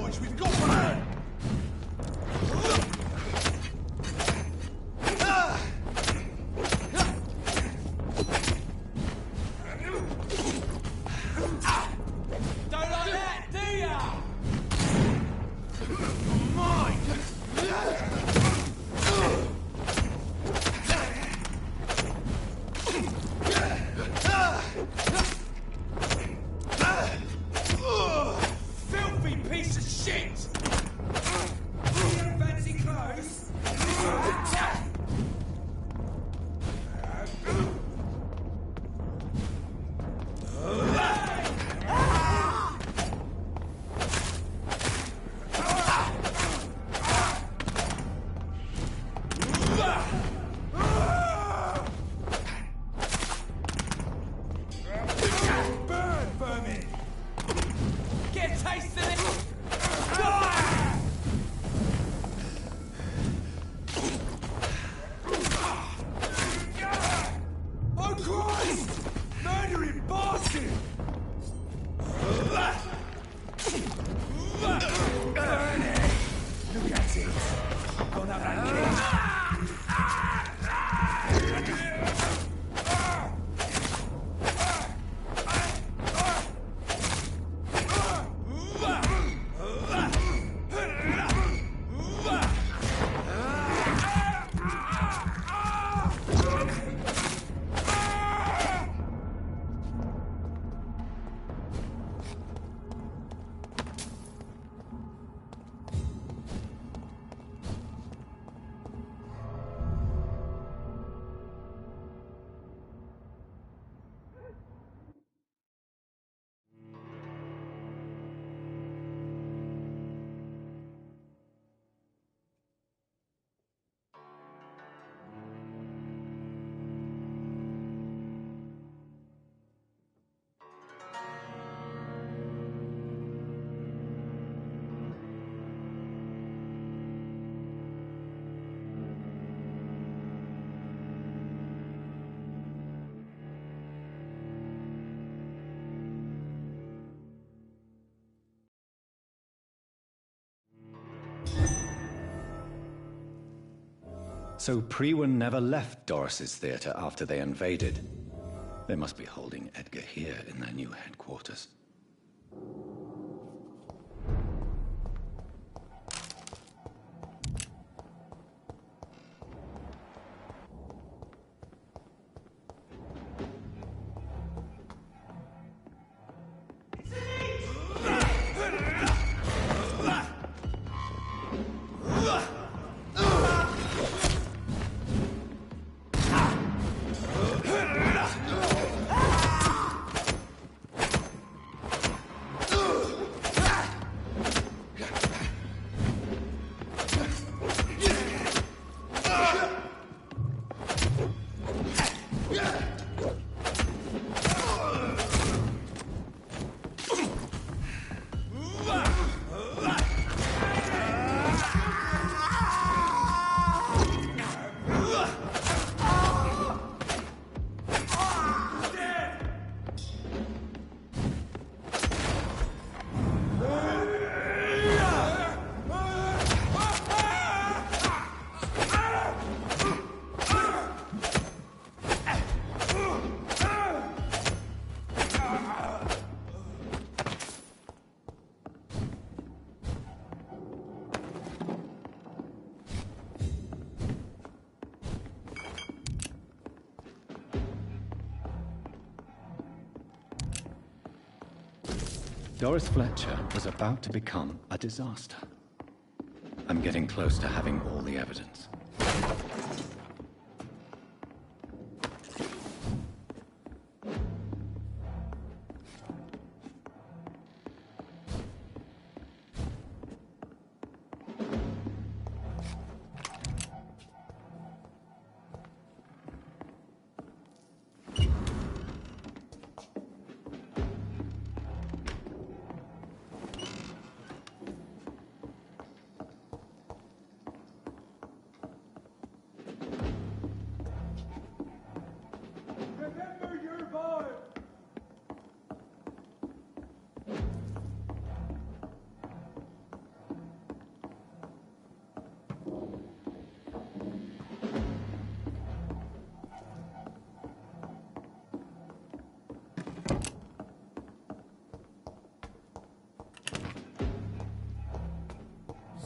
boys, we've got one! Don't like that, do ya? Mine! Filthy piece of shit! You have fancy clothes? Burn, vermin! Get a taste of it! Oh Christ! Murdering bastard! Burn it! Look at it! Gone up that So Prewen never left Doris's theater after they invaded. They must be holding Edgar here in their new headquarters. Doris Fletcher was about to become a disaster. I'm getting close to having all the evidence.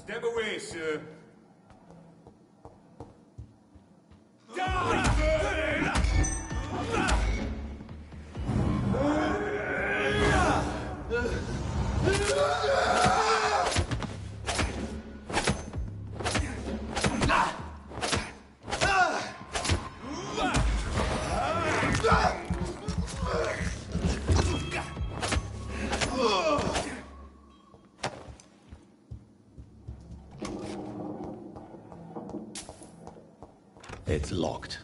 Step away, sir. It's locked.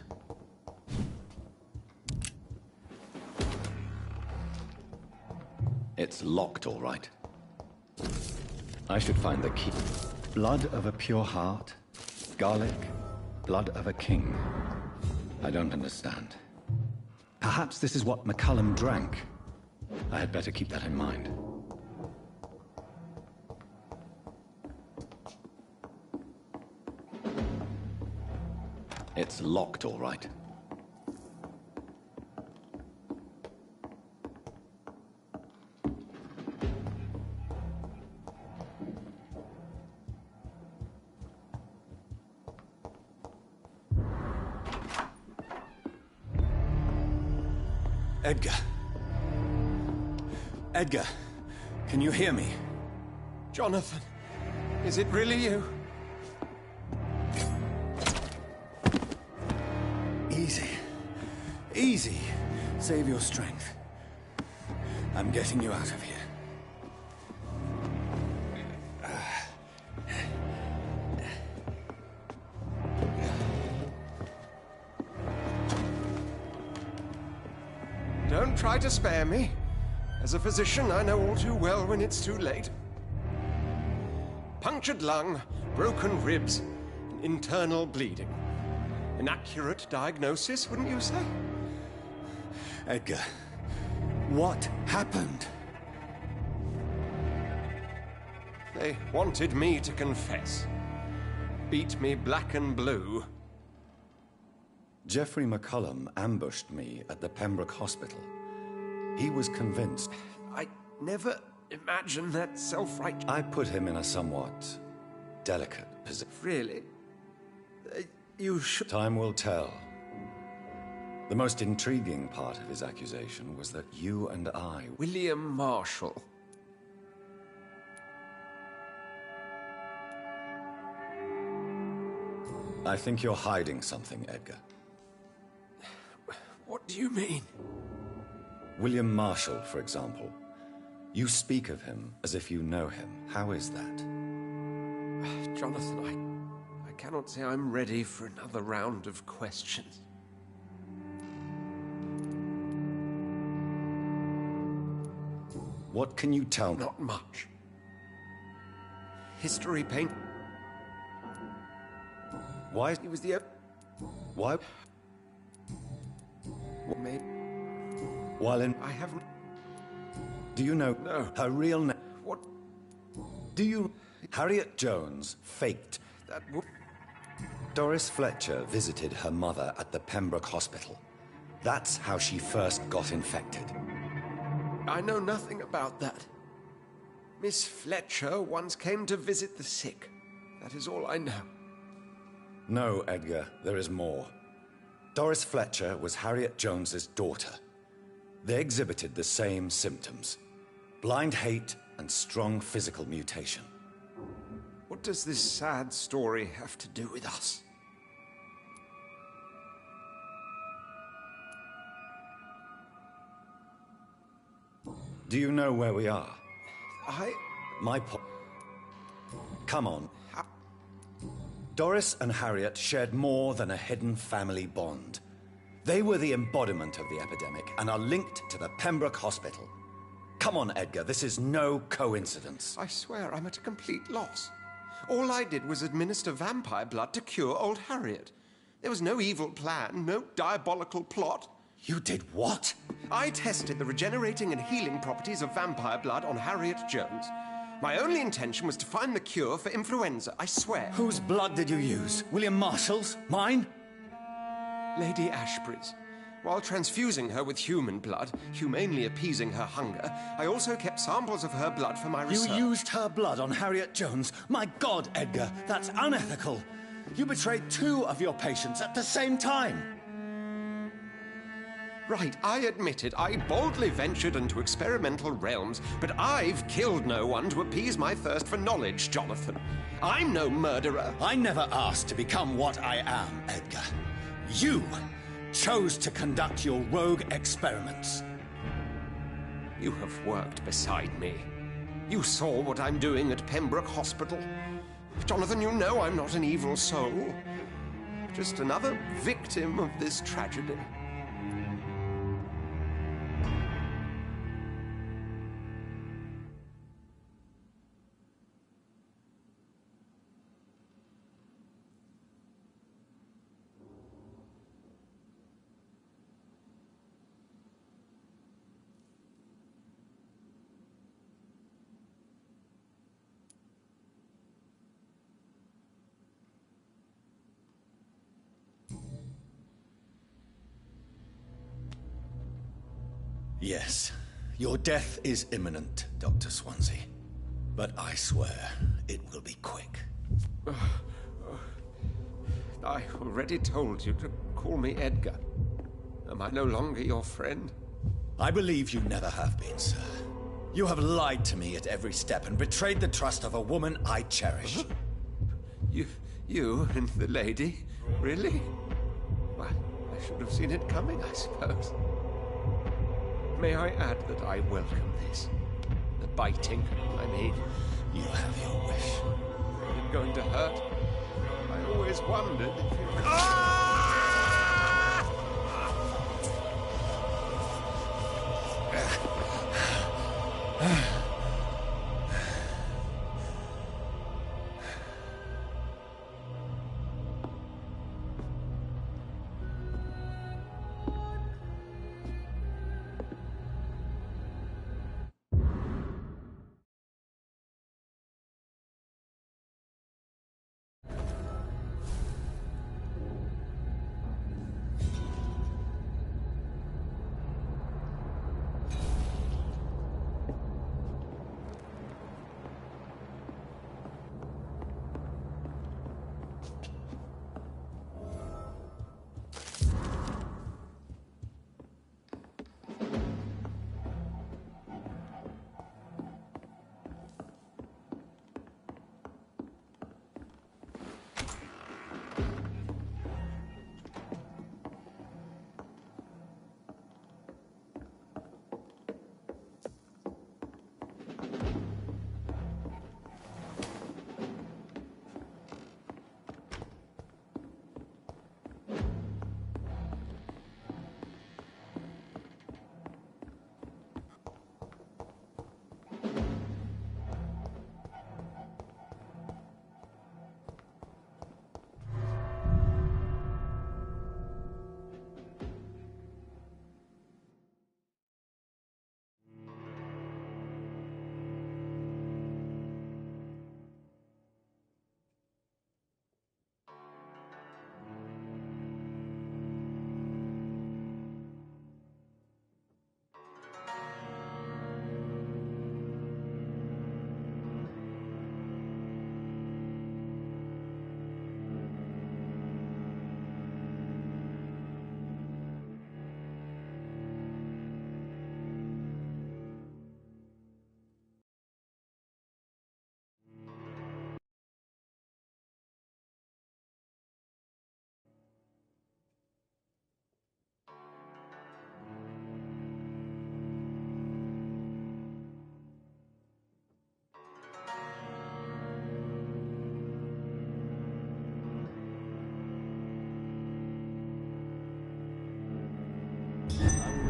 It's locked, all right. I should find the key. Blood of a pure heart, garlic, blood of a king. I don't understand. Perhaps this is what McCullum drank. I had better keep that in mind. It's locked, all right. Edgar. Edgar, can you hear me? Jonathan, is it really you? Easy. Easy. Save your strength. I'm getting you out of here. Don't try to spare me. As a physician, I know all too well when it's too late. Punctured lung, broken ribs, and internal bleeding. An accurate diagnosis, wouldn't you say? Edgar, what happened? They wanted me to confess. Beat me black and blue. Jeffrey McCullum ambushed me at the Pembroke Hospital. He was convinced. I never imagined that self-righteous... I put him in a somewhat delicate position. Really? You should... Time will tell. The most intriguing part of his accusation was that you and I... William Marshall. I think you're hiding something, Edgar. What do you mean? William Marshall, for example. You speak of him as if you know him. How is that? Jonathan, I cannot say I'm ready for another round of questions. What can you tell me? Not much. History paint. Why? He was the... Why? What made... While in... I haven't... Do you know No. her real name? What? Do you... Harriet Jones faked. That... Doris Fletcher visited her mother at the Pembroke Hospital. That's how she first got infected. I know nothing about that. Miss Fletcher once came to visit the sick. That is all I know. No, Edgar, there is more. Doris Fletcher was Harriet Jones's daughter. They exhibited the same symptoms. Blind hate and strong physical mutation. What does this sad story have to do with us? Do you know where we are? My Come on. Doris and Harriet shared more than a hidden family bond. They were the embodiment of the epidemic and are linked to the Pembroke Hospital. Come on, Edgar, this is no coincidence. I swear I'm at a complete loss. All I did was administer vampire blood to cure old Harriet. There was no evil plan, no diabolical plot. You did what? I tested the regenerating and healing properties of vampire blood on Harriet Jones. My only intention was to find the cure for influenza, I swear. Whose blood did you use? William Marshall's? Mine? Lady Ashbury's. While transfusing her with human blood, humanely appeasing her hunger, I also kept samples of her blood for my research. You used her blood on Harriet Jones? My God, Edgar, that's unethical. You betrayed 2 of your patients at the same time. Right, I admit it. I boldly ventured into experimental realms, but I've killed no one to appease my thirst for knowledge, Jonathan. I'm no murderer. I never asked to become what I am, Edgar. You chose to conduct your rogue experiments. You have worked beside me. You saw what I'm doing at Pembroke Hospital. Jonathan, you know I'm not an evil soul. Just another victim of this tragedy. Yes, your death is imminent, Dr. Swansea. But I swear, it will be quick. I already told you to call me Edgar. Am I no longer your friend? I believe you never have been, sir. You have lied to me at every step and betrayed the trust of a woman I cherish. You and the lady? Really? Why, I should have seen it coming, I suppose. May I add that I welcome this? The biting, I mean. You have your wish. Is it going to hurt? I always wondered if it...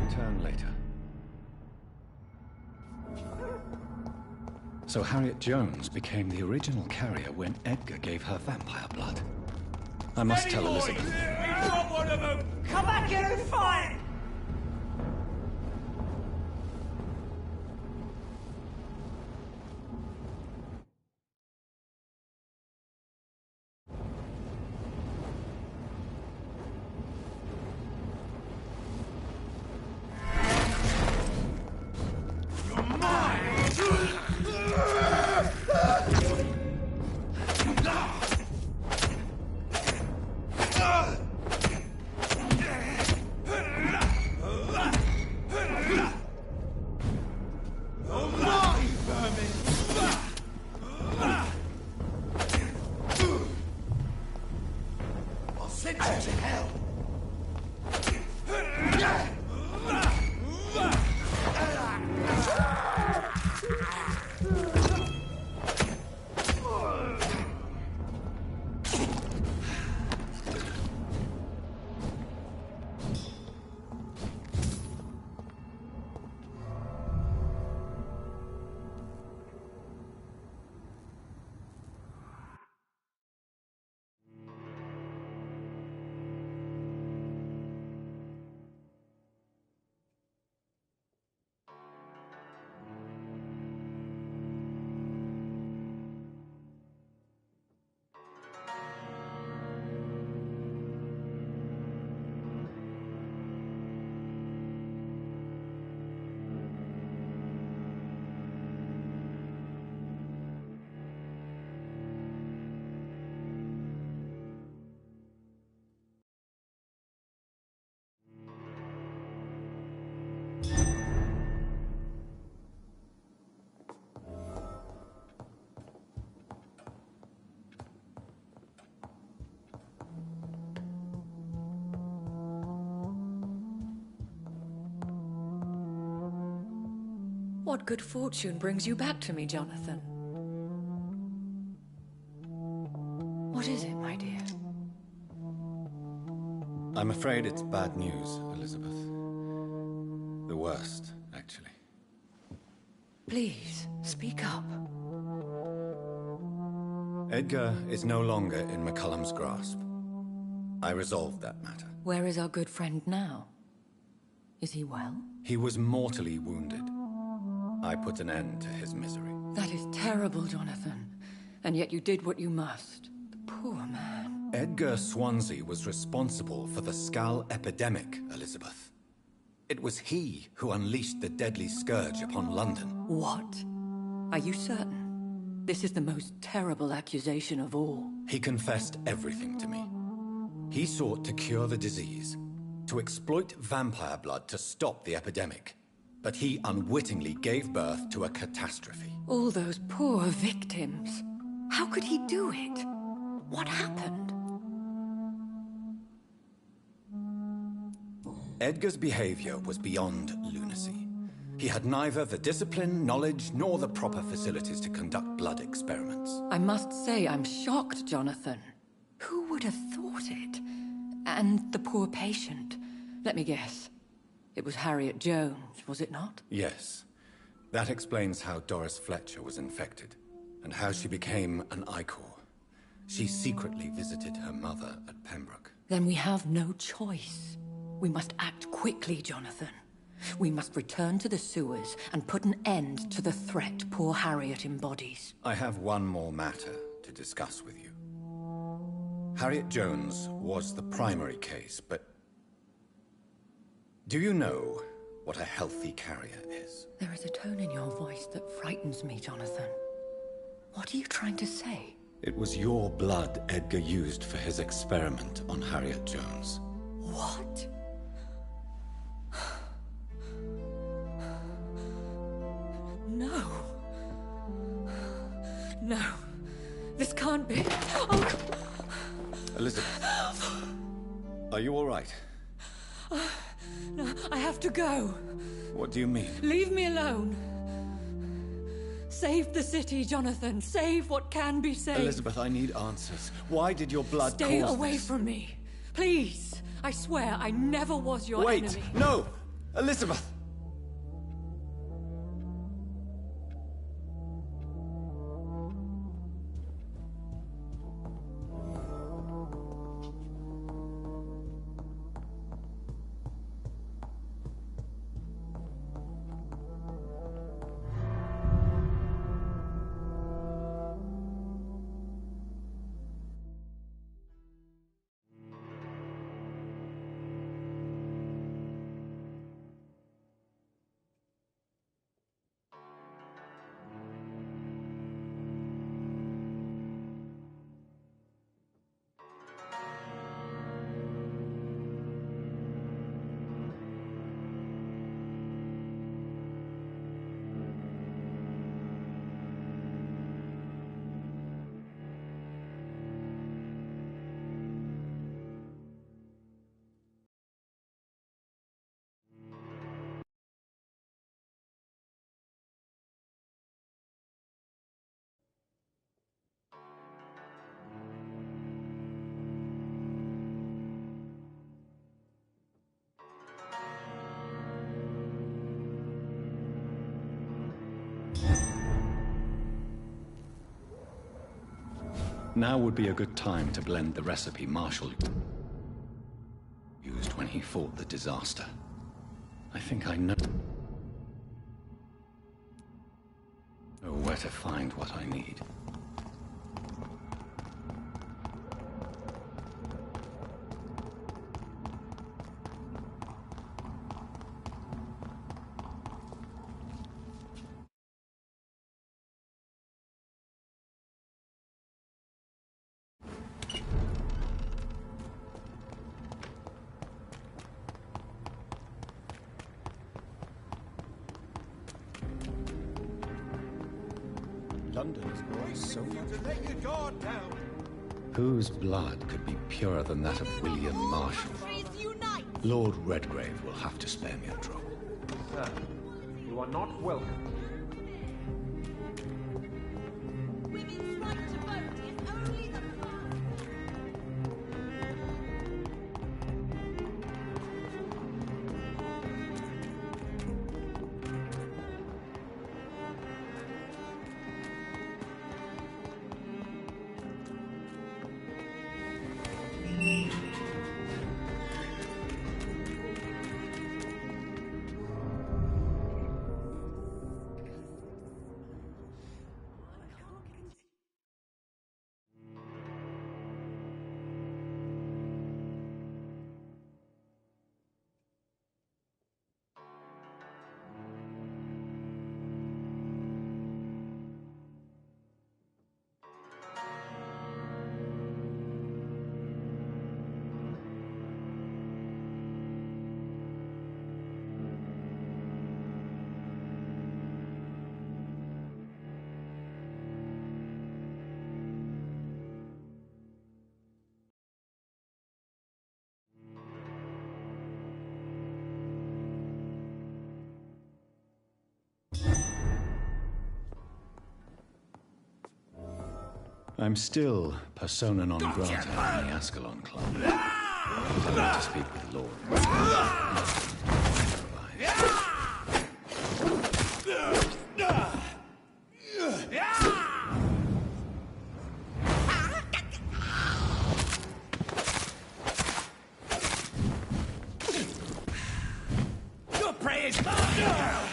Return later. So Harriet Jones became the original carrier when Edgar gave her vampire blood. I must tell Elizabeth. We've got one of them! Come back here and fight! As in hell. What good fortune brings you back to me, Jonathan? What is it, my dear? I'm afraid it's bad news, Elizabeth. The worst, actually. Please, speak up. Edgar is no longer in McCullum's grasp. I resolved that matter. Where is our good friend now? Is he well? He was mortally wounded. I put an end to his misery. That is terrible, Jonathan. And yet you did what you must. The poor man. Edgar Swansea was responsible for the Skal epidemic, Elizabeth. It was he who unleashed the deadly scourge upon London. What? Are you certain? This is the most terrible accusation of all. He confessed everything to me. He sought to cure the disease, to exploit vampire blood to stop the epidemic. But he unwittingly gave birth to a catastrophe. All those poor victims. How could he do it? What happened? Edgar's behavior was beyond lunacy. He had neither the discipline, knowledge, nor the proper facilities to conduct blood experiments. I must say I'm shocked, Jonathan. Who would have thought it? And the poor patient. Let me guess. It was Harriet Jones, was it not? Yes. That explains how Doris Fletcher was infected, and how she became an Ichor. She secretly visited her mother at Pembroke. Then we have no choice. We must act quickly, Jonathan. We must return to the sewers and put an end to the threat poor Harriet embodies. I have one more matter to discuss with you. Harriet Jones was the primary case, but do you know what a healthy carrier is? There is a tone in your voice that frightens me, Jonathan. What are you trying to say? It was your blood Edgar used for his experiment on Harriet Jones. What? No. No. This can't be. Oh. Elizabeth, are you all right? No, I have to go. What do you mean? Leave me alone. Save the city, Jonathan. Save what can be saved. Elizabeth, I need answers. Why did your blood Stay cause away this? from me. Please. I swear I never was your Wait! enemy. No! Elizabeth! Now would be a good time to blend the recipe Marshall used when he fought the disaster. I think I know where to find what I need. London is growing so much. To let your guard down. Whose blood could be purer than that of William Marshall? Lord Redgrave will have to spare me a drop. Sir, you are not welcome. Women's right to vote is only the I'm still persona non grata in the Ascalon Club. But I need to speak with Lord. Your prey is mine!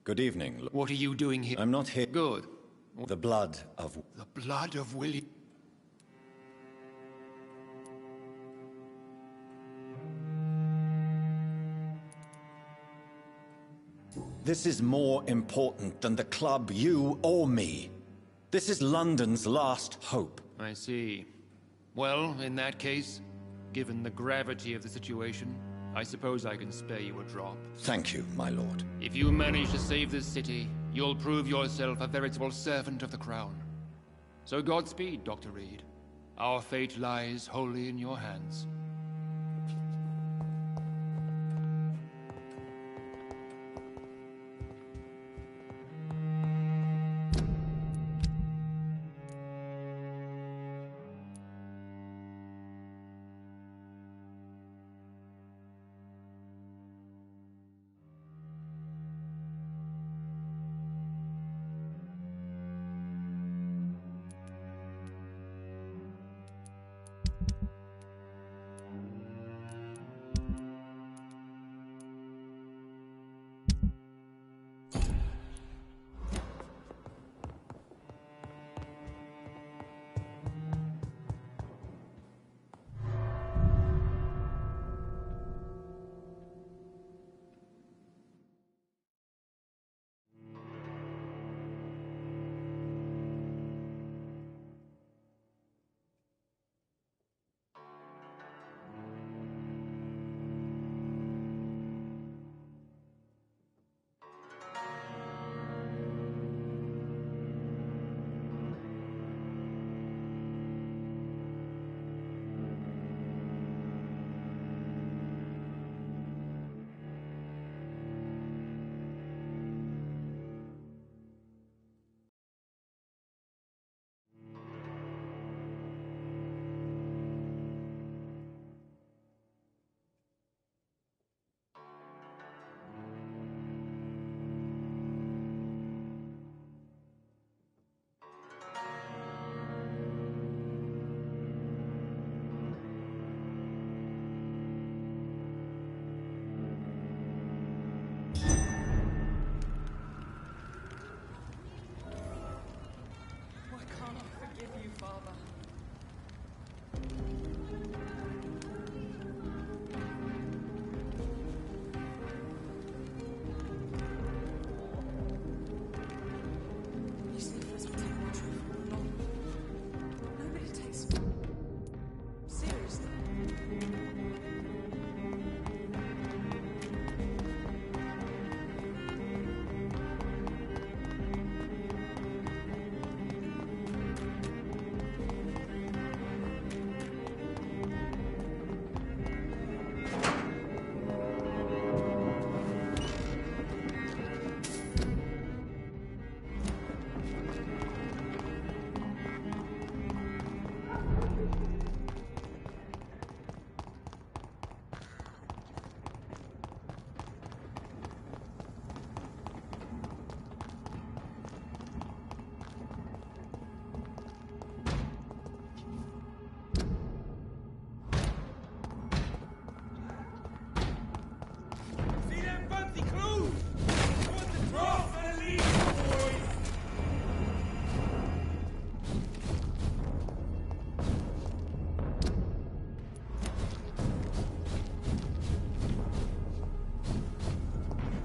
Good evening. What are you doing here? I'm not here. Good. The blood of... The blood of William. This is more important than the club, you or me. This is London's last hope. I see. Well, in that case, given the gravity of the situation, I suppose I can spare you a drop. Thank you, my lord. If you manage to save this city, you'll prove yourself a veritable servant of the crown. So Godspeed, Dr. Reed. Our fate lies wholly in your hands.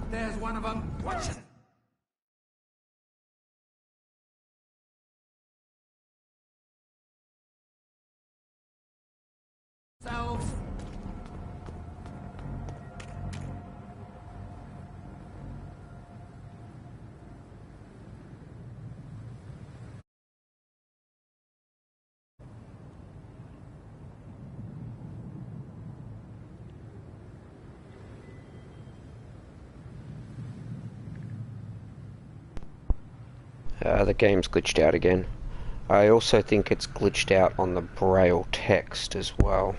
There's one of them. Watch it. Selves. The game's glitched out again. I also think it's glitched out on the braille text as well.